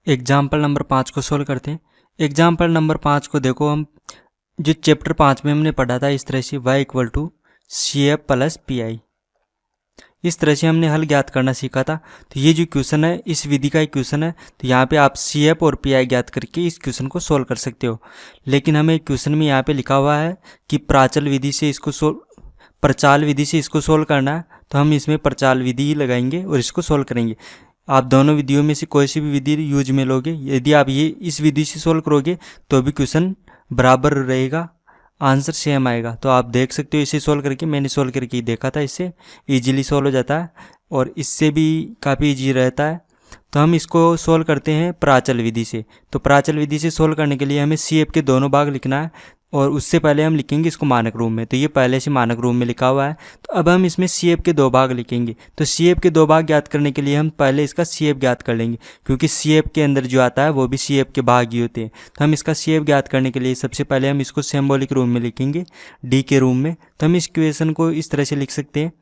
Example number 5 को solve करते हैं। एग्जाम्पल नंबर 5 को देखो, हम जो चैप्टर 5 में हमने पढ़ा था इस तरह से y equal to C F plus P I, इस तरह से हमने हल ज्ञात करना सीखा था। तो ये जो क्वेश्चन है इस विधि का एक क्वेश्चन है, तो यहाँ पे आप सी एफ और पी आई ज्ञात करके इस क्वेश्चन को सोल्व कर सकते हो। लेकिन हमें क्वेश्चन में यहाँ पे लिखा हुआ है कि प्रचाल विधि से इसको सोल्व करना है, तो हम इसमें प्रचाल विधि ही लगाएंगे और इसको सोल्व करेंगे। आप दोनों विधियों में से कोई सी भी विधि यूज में लोगे, यदि आप ये इस विधि से सोल्व करोगे तो भी क्वेश्चन बराबर रहेगा, आंसर सेम आएगा। तो आप देख सकते हो इसे सोल्व करके, मैंने सोल्व करके देखा था, इससे इजीली सोल्व हो जाता है और इससे भी काफ़ी इजी रहता है। तो हम इसको सोल्व करते हैं प्राचल विधि से। तो प्राचल विधि से सोल्व करने के लिए हमें सी एफ के दोनों भाग लिखना है और उससे पहले हम लिखेंगे इसको मानक रूप में। तो ये पहले से मानक रूप में लिखा हुआ है, तो अब हम इसमें सी एफ के दो भाग लिखेंगे। तो सी एफ के दो भाग ज्ञात करने के लिए हम पहले इसका सी एफ ज्ञात कर लेंगे, क्योंकि सी एफ के अंदर जो आता है वो भी सी एफ के भाग ही होते हैं। तो हम इसका सी एफ ज्ञात करने के लिए सबसे पहले हम इसको सिंबॉलिक रूप में लिखेंगे, डी के रूप में। तो हम इस इक्वेशन को इस तरह से लिख सकते हैं,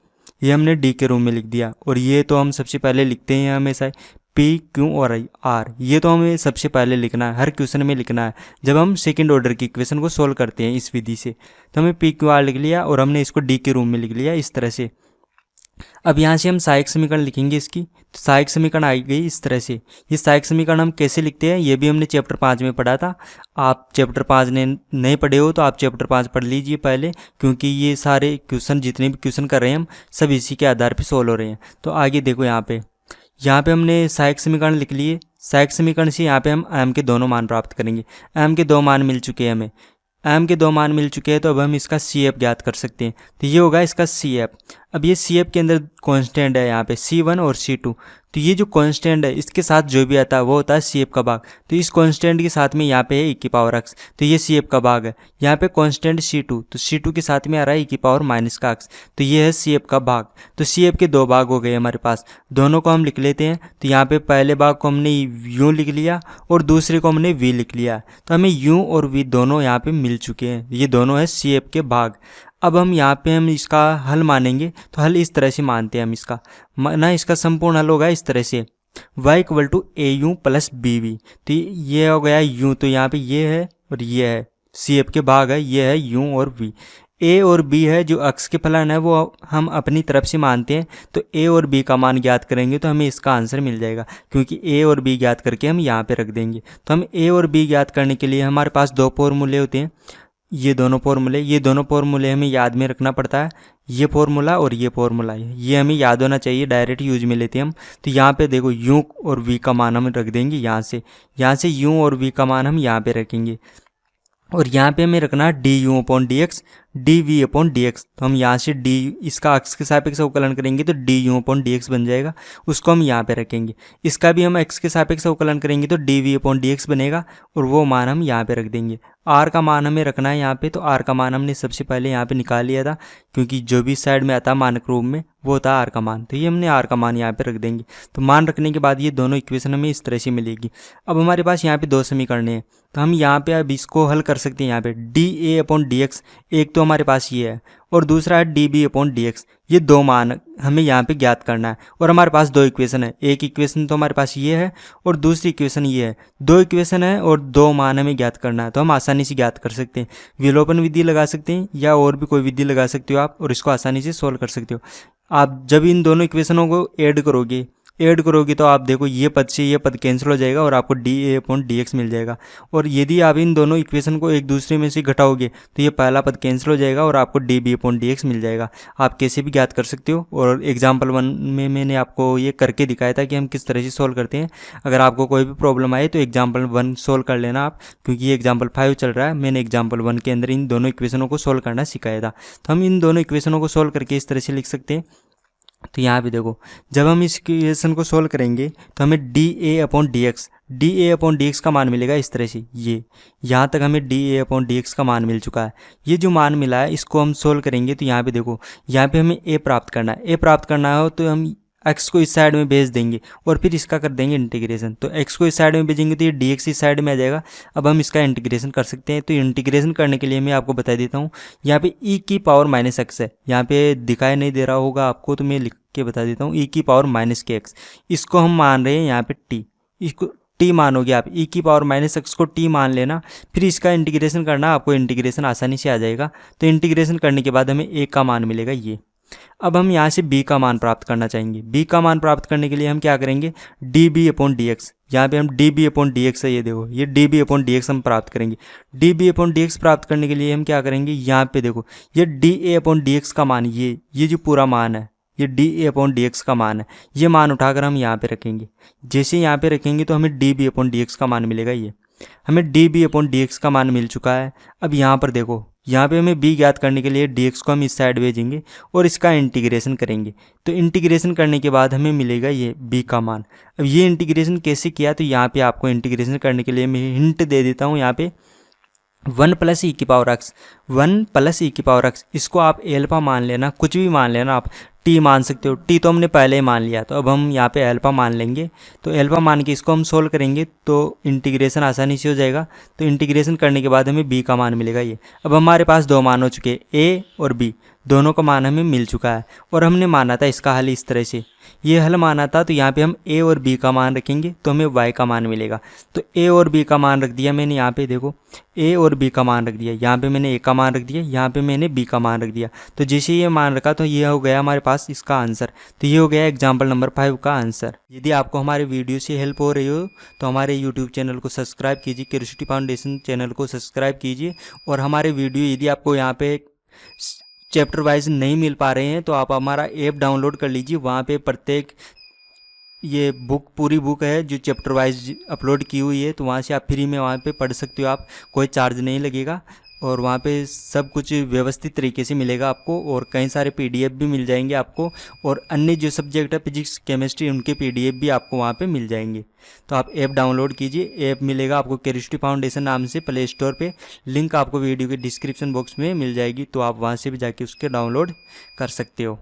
ये हमने डी के रूप में लिख दिया। और ये तो हम सबसे पहले लिखते हैं हमेशा पी क्यू और आर, ये तो हमें सबसे पहले लिखना है, हर क्वेश्चन में लिखना है जब हम सेकंड ऑर्डर की इक्वेशन को सोल्व करते हैं इस विधि से। तो हमें पी क्यू आर लिख लिया और हमने इसको डी के रूप में लिख लिया इस तरह से। अब यहाँ से हम सहायक समीकरण लिखेंगे इसकी। तो सहायक समीकरण आई गई इस तरह से। ये सहायक समीकरण हम कैसे लिखते हैं ये भी हमने चैप्टर 5 में पढ़ा था। आप चैप्टर 5 ने नहीं पढ़े हो तो आप चैप्टर 5 पढ़ लीजिए पहले, क्योंकि ये सारे क्वेश्चन जितने भी क्वेश्चन कर रहे हैं हम सब इसी के आधार पर सोल्व हो रहे हैं। तो आगे देखो, यहाँ पे हमने सहायक समीकरण लिख लिए। सहायक समीकरण से यहाँ पे हम m के दोनों मान प्राप्त करेंगे। m के दो मान मिल चुके हैं हमें, m के दो मान मिल चुके हैं, तो अब हम इसका सी एफ ज्ञात कर सकते हैं। तो ये होगा इसका सी एफ। अब ये सी एफ के अंदर कांस्टेंट है यहाँ पे C1 और C2। तो ये जो कांस्टेंट है इसके साथ जो भी आता है वो होता है सी एफ का भाग। तो इस कांस्टेंट के साथ में यहाँ पे है e की पावर x, तो ये सी एफ का भाग है। यहाँ पे कांस्टेंट C2, तो C2 के साथ में आ रहा है e की पावर माइनस का x, तो ये है सी एफ का भाग। तो सी एफ के दो भाग हो गए हमारे पास, दोनों को हम लिख लेते हैं। तो यहाँ पे पहले भाग को हमने u लिख लिया और दूसरे को हमने v लिख लिया। तो हमें u और v दोनों यहाँ पे मिल चुके हैं, ये दोनों है सी एफ के भाग। अब हम यहाँ पे हम इसका हल मानेंगे, तो हल इस तरह से मानते हैं हम इसका ना, इसका संपूर्ण हल होगा इस तरह से y equal to A U plus B V. तो ये हो गया u, तो यहाँ पे ये है और ये है सी एफ के भाग है, ये है u और v। a और b है जो अक्ष के फलन है वो हम अपनी तरफ से मानते हैं। तो a और b का मान ज्ञात करेंगे तो हमें इसका आंसर मिल जाएगा, क्योंकि a और b ज्ञात करके हम यहाँ पे रख देंगे। तो हम a और b ज्ञात करने के लिए हमारे पास दो फॉर्मूले होते हैं, ये दोनों फॉर्मूले हमें याद में रखना पड़ता है। ये फॉर्मूला और ये फॉर्मूला है, ये हमें याद होना चाहिए, डायरेक्ट यूज में लेते हैं हम। तो यहाँ पे देखो u और v का मान हम रख देंगे यहाँ से u और v का मान हम यहाँ पे रखेंगे। और यहाँ पे हमें रखना है D U upon D X, D V upon D X. तो हम यहाँ से डी इसका एक्स के सापेक्ष अवकलन करेंगे तो D U upon D x बन जाएगा, उसको हम यहाँ पे रखेंगे। इसका भी हम एक्स के सापेक्ष अवकलन करेंगे तो D V upon D X बनेगा और वो मान हम यहाँ पे रख देंगे। आर का मान हमें रखना है यहाँ पे, तो आर का मान हमने सबसे पहले यहाँ पे निकाल लिया था, क्योंकि जो भी साइड में आता है मानक रूप में वो होता है आर का मान। तो ये हमने आर का मान यहाँ पे रख देंगे। तो मान रखने के बाद ये दोनों इक्वेशन हमें इस तरह से मिलेगी। अब हमारे पास यहाँ पे दो समीकरण हैं, तो हम यहाँ पे अब इसको हल कर सकते हैं। यहाँ पे डी ए अपॉन डी एक्स एक तो हमारे पास ये है और दूसरा है D B upon D X. ये दो मान हमें यहाँ पे ज्ञात करना है और हमारे पास दो इक्वेशन है, एक इक्वेशन तो हमारे पास ये है और दूसरी इक्वेशन ये है। दो इक्वेशन है और दो मान हमें ज्ञात करना है, तो हम आसानी से ज्ञात कर सकते हैं। विलोपन विधि लगा सकते हैं या और भी कोई विधि लगा सकते हो आप, और इसको आसानी से सोल्व कर सकते हो। आप जब इन दोनों इक्वेशनों को ऐड करोगे तो आप देखो ये पद से ये पद कैंसिल हो जाएगा और आपको डी ए अपॉन डी एक्स मिल जाएगा। और यदि आप इन दोनों इक्वेशन को एक दूसरे में से घटाओगे तो ये पहला पद कैंसिल हो जाएगा और आपको d B upon D x मिल जाएगा। आप कैसे भी ज्ञात कर सकते हो, और एग्जाम्पल 1 में मैंने आपको ये करके दिखाया था कि हम किस तरह से सोल्व करते हैं। अगर आपको कोई भी प्रॉब्लम आए तो एग्जाम्पल 1 सोल्व कर लेना आप, क्योंकि ये एग्जाम्पल 5 चल रहा है। मैंने एग्जाम्पल 1 के अंदर इन दोनों इक्वेशनों को सोल्व करना सिखाया था। तो हम इन दोनों इक्वेशनों को सोल्व करके इस तरह से लिख सकते हैं। तो यहाँ पे देखो, जब हम इस इक्वेशन को सोल्व करेंगे तो हमें D A upon D x का मान मिलेगा इस तरह से। ये यहाँ तक हमें D A upon D x का मान मिल चुका है। ये जो मान मिला है इसको हम सोल्व करेंगे तो यहाँ पे देखो, यहाँ पे हमें ए प्राप्त करना है। ए प्राप्त करना हो तो हम एक्स को इस साइड में भेज देंगे और फिर इसका कर देंगे इंटीग्रेशन। तो एक्स को इस साइड में भेजेंगे तो ये डी एक्स इस साइड में आ जाएगा। अब हम इसका इंटीग्रेशन कर सकते हैं। तो इंटीग्रेशन करने के लिए मैं आपको बता देता हूँ, यहाँ पे ई की पावर माइनस एक्स है, यहाँ पे दिखाई नहीं दे रहा होगा आपको तो मैं लिख के बता देता हूँ, ई की पावर माइनस के एक्स, इसको हम मान रहे हैं यहाँ पे टी, इसको टी मानोगे आप, e की पावर माइनस एक्स को टी मान लेना, फिर इसका इंटीग्रेशन करना, आपको इंटीग्रेशन आसानी से आ जाएगा। तो इंटीग्रेशन करने के बाद हमें a का मान मिलेगा ये। अब हम यहाँ से b का मान प्राप्त करना चाहेंगे। b का मान प्राप्त करने के लिए हम क्या करेंगे, db अपॉन डी एक्स, यहाँ पे हम db अपॉन डी एक्स है, ये देखो ये db अपॉन डी एक्स हम प्राप्त करेंगे। db अपॉन डी एक्स प्राप्त करने के लिए हम क्या करेंगे, यहाँ पे देखो ये da अपॉन डी एक्स का मान, ये जो पूरा मान है, ये da अपॉन डी एक्स का मान है, ये मान उठाकर हम यहाँ पे रखेंगे। जैसे यहाँ पे रखेंगे तो हमें db अपॉन डी एक्स का मान मिलेगा। ये हमें db अपॉन डी एक्स का मान मिल चुका है। अब यहाँ पर देखो, यहाँ पे हमें b ज्ञात करने के लिए dx को हम इस साइड भेजेंगे और इसका इंटीग्रेशन करेंगे। तो इंटीग्रेशन करने के बाद हमें मिलेगा ये b का मान। अब ये इंटीग्रेशन कैसे किया, तो यहाँ पे आपको इंटीग्रेशन करने के लिए मैं हिंट दे देता हूँ। यहाँ पे 1 प्लस ई की पावर एक्स, 1 प्लस ई की पावर एक्स, इसको आप एल्फा मान लेना, कुछ भी मान लेना, आप टी मान सकते हो। टी तो हमने पहले ही मान लिया, तो अब हम यहाँ पे एल्फा मान लेंगे। तो एल्फा मान के इसको हम सोल्व करेंगे तो इंटीग्रेशन आसानी से हो जाएगा। तो इंटीग्रेशन करने के बाद हमें बी का मान मिलेगा ये। अब हमारे पास दो मान हो चुके हैं, ए और बी, दोनों का मान हमें मिल चुका है। और हमने माना था इसका हल इस तरह से, ये हल माना था, तो यहाँ पे हम a और b का मान रखेंगे तो हमें y का मान मिलेगा। तो a और b का मान रख दिया मैंने, यहाँ पे देखो a और b का मान रख दिया, यहाँ पे मैंने a का मान रख दिया, यहाँ पे मैंने b का मान रख दिया। तो जैसे ये मान रखा तो ये हो गया हमारे पास इसका आंसर। तो ये हो गया एग्जाम्पल नंबर 5 का आंसर। यदि आपको हमारे वीडियो से हेल्प हो रही हो तो हमारे यूट्यूब चैनल को सब्सक्राइब कीजिए, क्यूरियोसिटी फाउंडेशन चैनल को सब्सक्राइब कीजिए। और हमारे वीडियो यदि आपको यहाँ पे चैप्टर वाइज नहीं मिल पा रहे हैं तो आप हमारा ऐप डाउनलोड कर लीजिए। वहाँ पे प्रत्येक ये बुक, पूरी बुक है जो चैप्टर वाइज अपलोड की हुई है, तो वहाँ से आप फ्री में वहाँ पे पढ़ सकते हो। आप कोई चार्ज नहीं लगेगा और वहाँ पे सब कुछ व्यवस्थित तरीके से मिलेगा आपको। और कई सारे PDF भी मिल जाएंगे आपको, और अन्य जो सब्जेक्ट है फिजिक्स केमिस्ट्री उनके PDF भी आपको वहाँ पे मिल जाएंगे। तो आप ऐप डाउनलोड कीजिए, ऐप मिलेगा आपको क्यूरियोसिटी फाउंडेशन नाम से प्ले स्टोर पे, लिंक आपको वीडियो के डिस्क्रिप्शन बॉक्स में मिल जाएगी। तो आप वहाँ से भी जाके उसके डाउनलोड कर सकते हो।